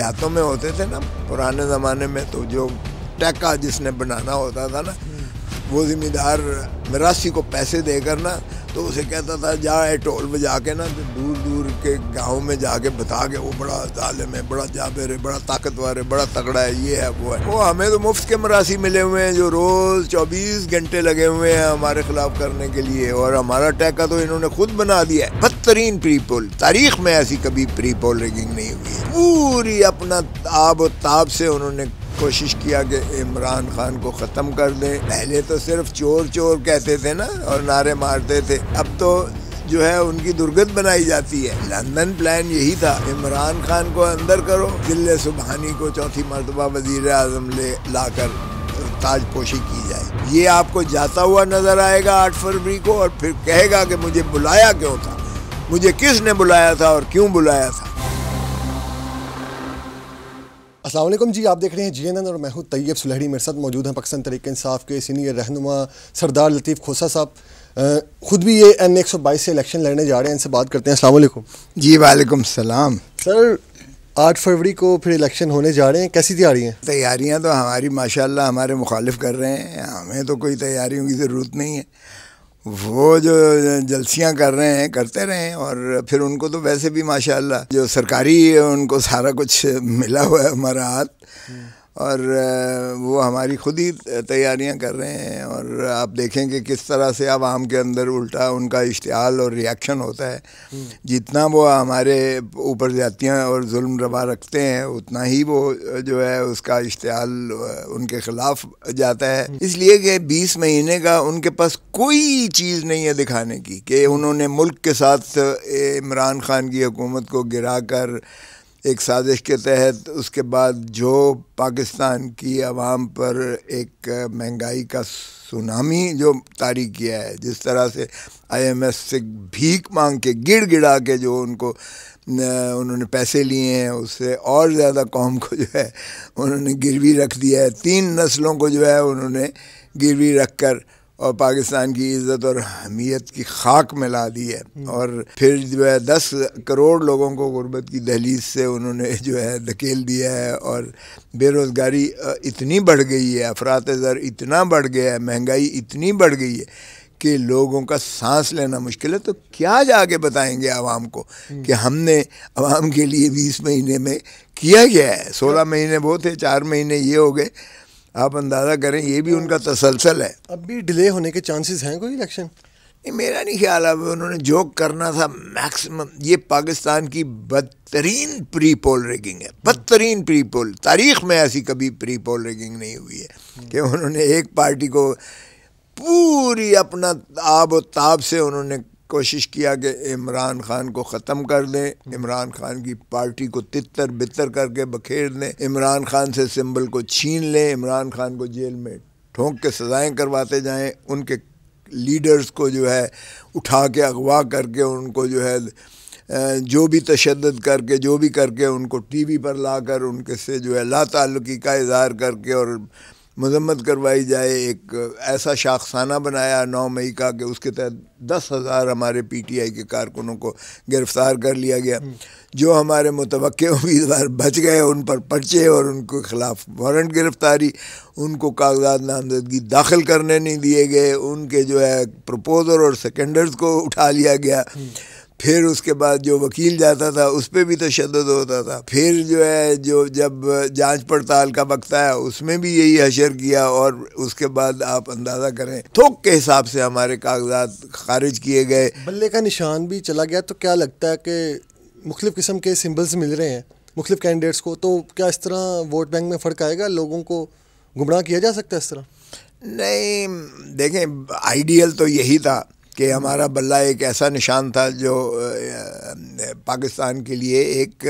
دیہاتوں میں ہوتے تھے نا پرانے زمانے میں، تو جو ٹیکا جس نے بنانا ہوتا تھا نا، وہ ذمہ دار مراثی کو پیسے دے کر نا تو اسے کہتا تھا جا ٹول بجا کے نا دور دور کے گاؤں میں جا کے بتا کے وہ بڑا ظالم ہے، بڑا جابر ہے، بڑا طاقتور ہے، بڑا تگڑا ہے، یہ ہے وہ ہے۔ وہ ہمیں تو مفت کے مراثی ملے ہوئے ہیں جو روز 24 گھنٹے لگے ہوئے ہیں ہمارے خلاف کرنے کے لیے، اور ہمارا ٹیکا تو انہوں نے خود بنا دیا ہے۔ بدترین پری پول، تاریخ میں ایسی کبھی پری پول ریگنگ نہیں ہوئی ہے۔ پوری اپنا آب و تاب سے انہوں نے کوشش کیا کہ عمران خان کو ختم کر دیں۔ پہلے تو صرف چور چور کہتے تھے نا اور نعرے مارتے تھے، اب تو جو ہے ان کی درگت بنائی جاتی ہے۔ لندن پلان یہی تھا، عمران خان کو اندر کرو، دل سبحانی کو چوتھی مرتبہ وزیر اعظم لا کر تاج پوشی کی جائے۔ یہ آپ کو جاتا ہوا نظر آئے گا 8 فروری کو، اور پھر کہے گا کہ مجھے بلایا کیوں تھا، مجھے کس نے بلایا تھا اور کیوں بلایا تھا۔ السلام علیکم جی، آپ دیکھ رہے ہیں GNN اور میں ہوں طیب سلہڑی۔ میرے ساتھ موجود ہیں پاکستان تحریک انصاف کے سینئر رہنما سردار لطیف کھوسہ صاحب، خود بھی یہ N 122 سے الیکشن لڑنے جا رہے ہیں، ان سے بات کرتے ہیں۔ السلام علیکم جی وعلیکم السلام۔ سر 8 فروری کو پھر الیکشن ہونے جا رہے ہیں، کیسی تیاری ہیں؟ تیاریاں تو ہماری ماشاءاللہ ہمارے مخالف کر رہے ہیں، ہمیں تو کوئی تیاریوں کی ضرورت نہیں ہے۔ وہ جو جلسیاں کر رہے ہیں کرتے رہیں، اور پھر ان کو تو ویسے بھی ماشاءاللہ جو سرکاری ان کو سارا کچھ ملا ہوا ہے ہمارا ہاتھ، اور وہ ہماری خود ہی تیاریاں کر رہے ہیں۔ اور آپ دیکھیں کہ کس طرح سے عوام کے اندر الٹا ان کا اشتعال اور ریاکشن ہوتا ہے۔ جتنا وہ ہمارے اوپر زیادتیاں اور ظلم روا رکھتے ہیں، اتنا ہی وہ جو ہے اس کا اشتعال ان کے خلاف جاتا ہے، اس لیے کہ 20 مہینے کا ان کے پاس کوئی چیز نہیں ہے دکھانے کی کہ انہوں نے ملک کے ساتھ عمران خان کی حکومت کو گرا کر ایک سازش کے تحت اس کے بعد جو پاکستان کی عوام پر ایک مہنگائی کا سونامی جو طاری کیا ہے، جس طرح سے IMF سے بھیک مانگ کے گڑ گڑا کے جو انہوں نے پیسے لیے ہیں، اس سے اور زیادہ قوم کو جو ہے انہوں نے گروی رکھ دیا ہے۔ 3 نسلوں کو جو ہے انہوں نے گروی رکھ کر اور پاکستان کی عزت اور حمیت کی خاک ملا دی ہے، اور پھر جو ہے 10 کروڑ لوگوں کو غربت کی دہلیز سے انہوں نے جو ہے دھکیل دیا ہے، اور بے روزگاری اتنی بڑھ گئی ہے، افراط زر اتنا بڑھ گیا ہے، مہنگائی اتنی بڑھ گئی ہے کہ لوگوں کا سانس لینا مشکل ہے۔ تو کیا جا کے بتائیں گے عوام کو کہ ہم نے عوام کے لیے 20 مہینے میں کیا گیا ہے؟ 16 مہینے وہ تھے، 4 مہینے یہ ہو گئے، آپ اندازہ کریں، یہ بھی ان کا تسلسل ہے۔ اب بھی ڈیلے ہونے کے چانسز ہیں کوئی الیکشن؟ میرا نہیں خیال ہے، انہوں نے جو کرنا تھا میکسیمم، یہ پاکستان کی بدترین پری پول ریگنگ ہے، بدترین پری پول، تاریخ میں ایسی کبھی پری پول ریگنگ نہیں ہوئی ہے کہ انہوں نے ایک پارٹی کو پوری اپنا آب و تاب سے انہوں نے کوشش کیا کہ عمران خان کو ختم کر دیں، عمران خان کی پارٹی کو تتر بتر کر کے بکھیر دیں، عمران خان سے سمبل کو چھین لیں، عمران خان کو جیل میں ٹھونک کے سزائیں کرواتے جائیں، ان کے لیڈرز کو جو ہے اٹھا کے اغوا کر کے ان کو جو ہے جو بھی تشدد کر کے جو بھی کر کے ان کو ٹی وی پر لا کر ان کے سے جو ہے لا تعلقی کا اظہار کر کے اور مذمت کروائی جائے۔ ایک ایسا شاخسانہ بنایا 9 مئی کا کہ اس کے تحت 10,000 ہمارے PTI کے کارکنوں کو گرفتار کر لیا گیا۔ جو ہمارے متوقع امیدوار بچ گئے ان پر پرچے اور ان کے خلاف وارنٹ گرفتاری، ان کو کاغذات نامزدگی داخل کرنے نہیں دیے گئے، ان کے جو ہے پروپوزر اور سیکنڈرز کو اٹھا لیا گیا، پھر اس کے بعد جو وکیل جاتا تھا اس پہ بھی تشدد ہوتا تھا، پھر جو ہے جب جانچ پڑتال کا وقت آیا اس میں بھی یہی حشر کیا، اور اس کے بعد آپ اندازہ کریں تھوک کے حساب سے ہمارے کاغذات خارج کیے گئے۔ بلے کا نشان بھی چلا گیا، تو کیا لگتا ہے کہ مختلف قسم کے سمبلز مل رہے ہیں مختلف کینڈیڈیٹس کو، تو کیا اس طرح ووٹ بینک میں فرق آئے گا؟ لوگوں کو گمراہ کیا جا سکتا ہے اس طرح؟ نہیں، دیکھیں آئیڈیل تو یہی تھا کہ ہمارا بلہ ایک ایسا نشان تھا جو پاکستان کے لیے ایک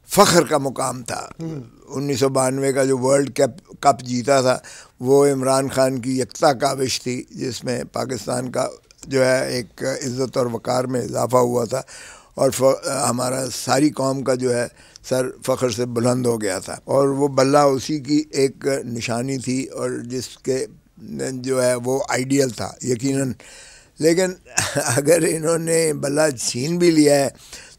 فخر کا مقام تھا۔ 1992 کا جو ورلڈ کپ جیتا تھا وہ عمران خان کی یکتا کاوش تھی، جس میں پاکستان کا جو ہے ایک عزت اور وقار میں اضافہ ہوا تھا، اور ہمارا ساری قوم کا جو ہے سر فخر سے بلند ہو گیا تھا، اور وہ بلہ اسی کی ایک نشانی تھی، اور جس کے جو ہے وہ آئیڈیل تھا یقیناً۔ لیکن اگر انہوں نے بلہ چھین بھی لیا ہے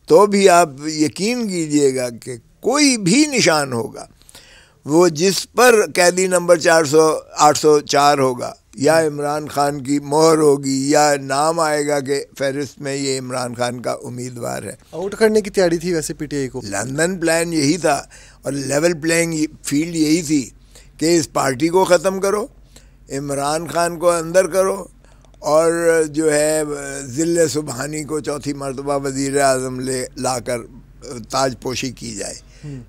تو بھی آپ یقین کیجئے گا کہ کوئی بھی نشان ہوگا وہ جس پر قیدی نمبر 804 ہوگا یا عمران خان کی مہر ہوگی یا نام آئے گا کہ فہرست میں یہ عمران خان کا امیدوار ہے. آؤٹ کرنے کی تیاری تھی ویسے پی ٹی آئی کو. لندن پلان یہی تھا اور لیول پلینگ فیلڈ یہی تھی کہ اس پارٹی کو ختم کرو, عمران خان کو اندر کرو اور جو ہے ذل سبحانی کو چوتھی مرتبہ وزیر اعظم لا کر تاج پوشی کی جائے.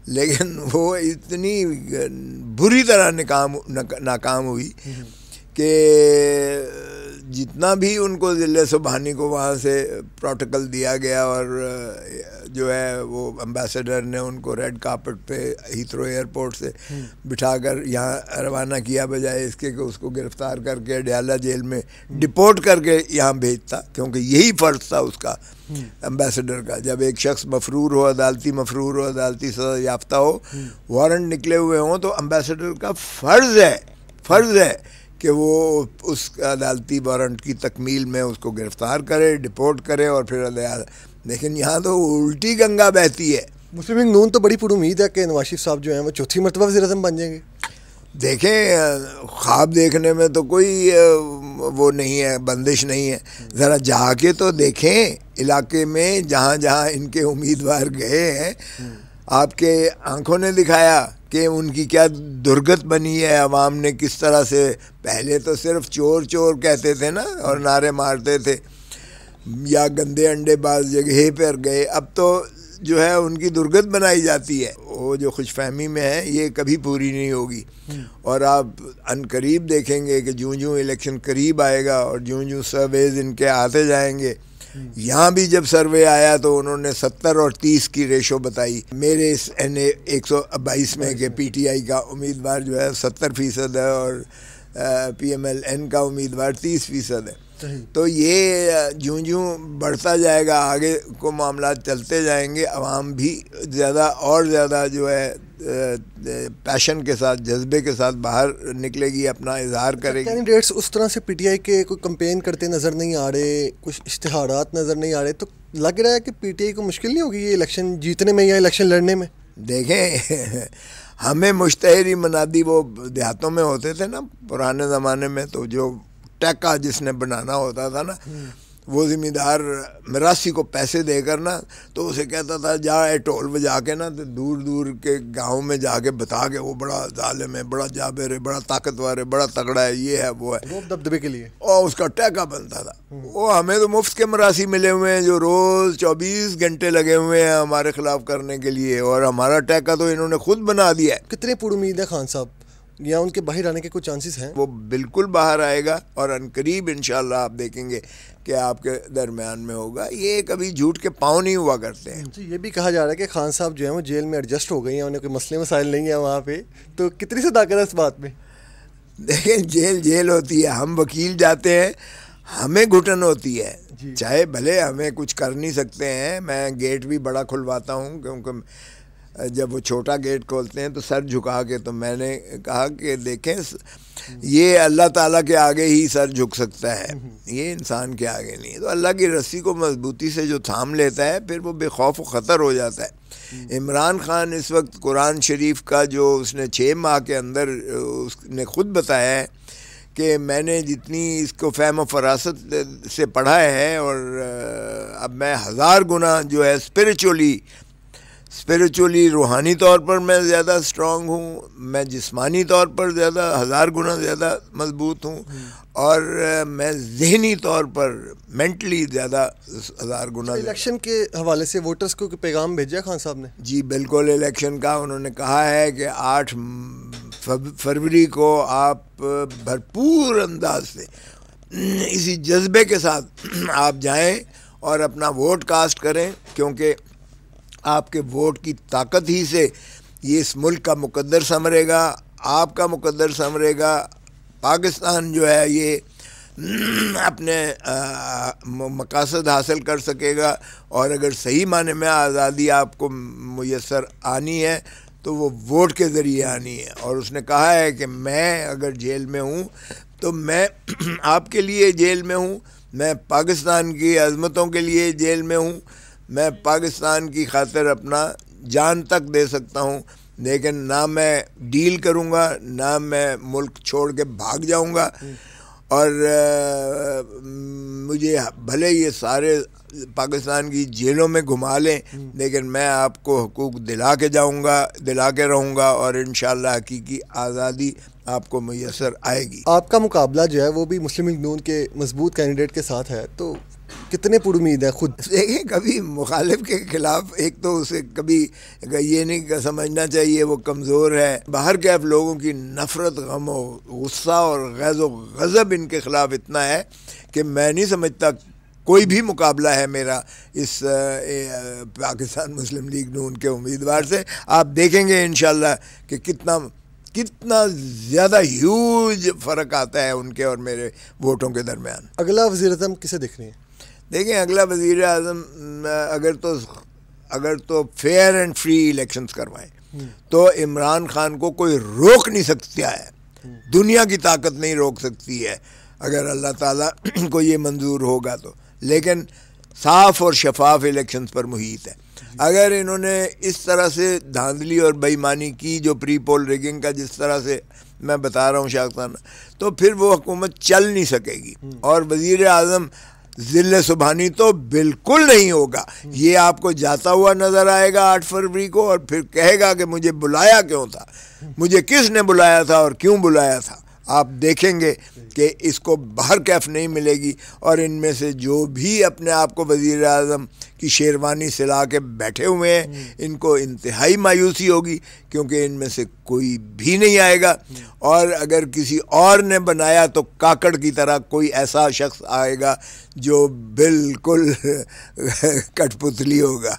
لیکن وہ اتنی بری طرح ناکام ہوئی کہ جتنا بھی ان کو ذل سبحانی کو وہاں سے پروٹوکول دیا گیا اور جو ہے وہ امبیسڈر نے ان کو ریڈ کارپٹ پہ ہیتھرو ایئرپورٹ سے بٹھا کر یہاں روانہ کیا, بجائے اس کے کہ اس کو گرفتار کر کے اڈیالہ جیل میں ڈپورٹ کر کے یہاں بھیجتا, کیونکہ یہی فرض تھا اس کا امبیسڈر کا. جب ایک شخص مفرور ہو, عدالتی سزا یافتہ ہو, وارنٹ نکلے ہوئے ہوں, تو امبیسڈر کا فرض ہے کہ وہ اس عدالتی وارنٹ کی تکمیل میں اس کو گرفتار کرے, ڈپورٹ کرے اور پھر لیکن یہاں تو الٹی گنگا بہتی ہے. مسلم لیگ نون تو بڑی پر امید ہے کہ نواز شریف صاحب جو ہیں وہ چوتھی مرتبہ وزیر اعظم بن جائیں گے. دیکھیں, خواب دیکھنے میں تو کوئی وہ نہیں ہے, بندش نہیں ہے. ذرا جا کے تو دیکھیں علاقے میں جہاں جہاں ان کے امیدوار گئے ہیں, آپ کے آنکھوں نے دکھایا کہ ان کی کیا درگت بنی ہے. عوام نے کس طرح سے, پہلے تو صرف چور چور کہتے تھے نا اور نعرے مارتے تھے یا گندے انڈے بعض جگہ پر گئے, اب تو جو ہے ان کی درگت بنائی جاتی ہے. وہ جو خوش فہمی میں ہے یہ کبھی پوری نہیں ہوگی. اور آپ ان قریب دیکھیں گے کہ جوں جوں الیکشن قریب آئے گا اور جوں جوں سرویز ان کے آتے جائیں گے. یہاں بھی جب سروے آیا تو انہوں نے 70 اور 30 کی ریشو بتائی میرے اس NA122 میں کہ پی ٹی آئی کا امیدوار جو ہے 70% ہے اور PMLN کا امیدوار 30% ہے. تو یہ جوں جوں بڑھتا جائے گا, آگے کو معاملات چلتے جائیں گے, عوام بھی زیادہ اور زیادہ جو ہے پیشن کے ساتھ, جذبے کے ساتھ باہر نکلے گی, اپنا اظہار کرے گی. کینڈیڈیٹس اس طرح سے پی ٹی آئی کے کوئی کمپین کرتے نظر نہیں آ رہے, کچھ اشتہارات نظر نہیں آ رہے, تو لگ رہا ہے کہ پی ٹی آئی کو مشکل نہیں ہوگی یہ الیکشن جیتنے میں یا الیکشن لڑنے میں. دیکھیں, ہمیں مشتہری منادی وہ دیہاتوں میں ہوتے تھے نا پرانے زمانے میں, تو جو ٹیکا جس نے بنانا ہوتا تھا نا, وہ ذمہ دار مراسی کو پیسے دے کر نا تو اسے کہتا تھا جا ٹول بجا کے نا تو دور دور کے گاؤں میں جا کے بتا کے وہ بڑا ظالم ہے, بڑا جابر ہے, بڑا طاقتور ہے, بڑا تگڑا ہے, یہ ہے وہ ہے, دبدبے کے لیے, اور اس کا ٹیکا بنتا تھا. وہ ہمیں تو مفت کے مراسی ملے ہوئے ہیں جو روز 24 گھنٹے لگے ہوئے ہیں ہمارے خلاف کرنے کے لیے, اور ہمارا ٹیکا تو انہوں نے خود بنا دیا ہے. کتنے پر امید ہے خان صاحب, یا ان کے باہر آنے کے کچھ چانسز ہیں؟ وہ بالکل باہر آئے گا اور عنقریب انشاءاللہ آپ دیکھیں گے کہ آپ کے درمیان میں ہوگا. یہ کبھی جھوٹ کے پاؤں نہیں ہوا کرتے ہیں. جی, یہ بھی کہا جا رہا ہے کہ خان صاحب جو ہیں وہ جیل میں ایڈجسٹ ہو گئی ہیں, انہیں کوئی مسئلے مسائل نہیں ہیں وہاں پہ, تو کتنی صداقت ہے اس بات میں؟ دیکھیں, جیل ہوتی ہے, ہم وکیل جاتے ہیں, ہمیں گھٹن ہوتی ہے, چاہے بھلے ہمیں کچھ کر نہیں سکتے ہیں. میں گیٹ بھی بڑا کھلواتا ہوں, کیونکہ جب وہ چھوٹا گیٹ کھولتے ہیں تو سر جھکا کے, تو میں نے کہا کہ دیکھیں یہ اللہ تعالیٰ کے آگے ہی سر جھک سکتا ہے, یہ انسان کے آگے نہیں. تو اللہ کی رسی کو مضبوطی سے جو تھام لیتا ہے پھر وہ بے خوف و خطر ہو جاتا ہے. عمران خان اس وقت قرآن شریف کا جو اس نے 6 ماہ کے اندر اس نے خود بتایا ہے کہ میں نے جتنی اس کو فہم و فراست سے پڑھا ہے, اور اب میں 1000 گنا جو ہے اسپریچولی روحانی طور پر میں زیادہ اسٹرانگ ہوں, میں جسمانی طور پر زیادہ 1000 گنا زیادہ مضبوط ہوں, اور میں ذہنی طور پر مینٹلی زیادہ 1000 گنا. الیکشن کے حوالے سے ووٹرز کو پیغام بھیجا خان صاحب نے؟ جی بالکل, الیکشن کا انہوں نے کہا ہے کہ 8 فروری کو آپ بھرپور انداز سے اسی جذبے کے ساتھ آپ جائیں اور اپنا ووٹ کاسٹ کریں, کیونکہ آپ کے ووٹ کی طاقت ہی سے یہ اس ملک کا مقدر سنورے گا, آپ کا مقدر سنورے گا. پاکستان جو ہے یہ اپنے مقاصد حاصل کر سکے گا, اور اگر صحیح معنی میں آزادی آپ کو میسر آنی ہے تو وہ ووٹ کے ذریعے آنی ہے. اور اس نے کہا ہے کہ میں اگر جیل میں ہوں تو میں آپ کے لیے جیل میں ہوں, میں پاکستان کی عظمتوں کے لیے جیل میں ہوں, میں پاکستان کی خاطر اپنا جان تک دے سکتا ہوں، لیکن نہ میں ڈیل کروں گا، نہ میں ملک چھوڑ کے بھاگ جاؤں گا. اور مجھے بھلے یہ سارے پاکستان کی جیلوں میں گھما لیں، لیکن میں آپ کو حقوق دلا کے جاؤں گا، دلا کے رہوں گا، اور انشاءاللہ حقیقی آزادی آپ کو میسر آئے گی. آپ کا مقابلہ جو ہے وہ بھی مسلم لیگ نون کے مضبوط کینڈیڈیٹ کے ساتھ ہے، تو کتنے پر امید ہے خود؟ دیکھیں، کبھی مخالف کے خلاف ایک تو اسے کبھی یہ نہیں سمجھنا چاہیے وہ کمزور ہے. باہر کے اب لوگوں کی نفرت، غم و غصہ اور غیظ و غضب ان کے خلاف اتنا ہے کہ میں نہیں سمجھتا کوئی بھی مقابلہ ہے میرا اس پاکستان مسلم لیگ نون کے امیدوار سے. آپ دیکھیں گے انشاءاللہ کہ کتنا زیادہ ہیوج فرق آتا ہے ان کے اور میرے ووٹوں کے درمیان. اگلا وزیر اعظم کسے دیکھ رہے ہیں؟ دیکھیں، اگلا وزیر اعظم اگر تو فیئر اینڈ فری الیکشنز کروائیں تو عمران خان کو کوئی روک نہیں سکتا ہے، دنیا کی طاقت نہیں روک سکتی ہے اگر اللہ تعالیٰ کو یہ منظور ہوگا تو. لیکن صاف اور شفاف الیکشنز پر محیط ہے. اگر انہوں نے اس طرح سے دھاندلی اور بے ایمانی کی جو پری پول ریگنگ کا جس طرح سے میں بتا رہا ہوں شاختانہ، تو پھر وہ حکومت چل نہیں سکے گی. اور وزیر اعظم ذل سبحانی تو بالکل نہیں ہوگا. یہ آپ کو جاتا ہوا نظر آئے گا 8 فروری کو، اور پھر کہے گا کہ مجھے بلایا کیوں تھا، مجھے کس نے بلایا تھا اور کیوں بلایا تھا. آپ دیکھیں گے کہ اس کو باہر کیف نہیں ملے گی. اور ان میں سے جو بھی اپنے آپ کو وزیر اعظم کی شیروانی سلا کے بیٹھے ہوئے ہیں، ان کو انتہائی مایوسی ہوگی، کیونکہ ان میں سے کوئی بھی نہیں آئے گا. اور اگر کسی اور نے بنایا تو کاکڑ کی طرح کوئی ایسا شخص آئے گا جو بالکل کٹ پتلی ہوگا.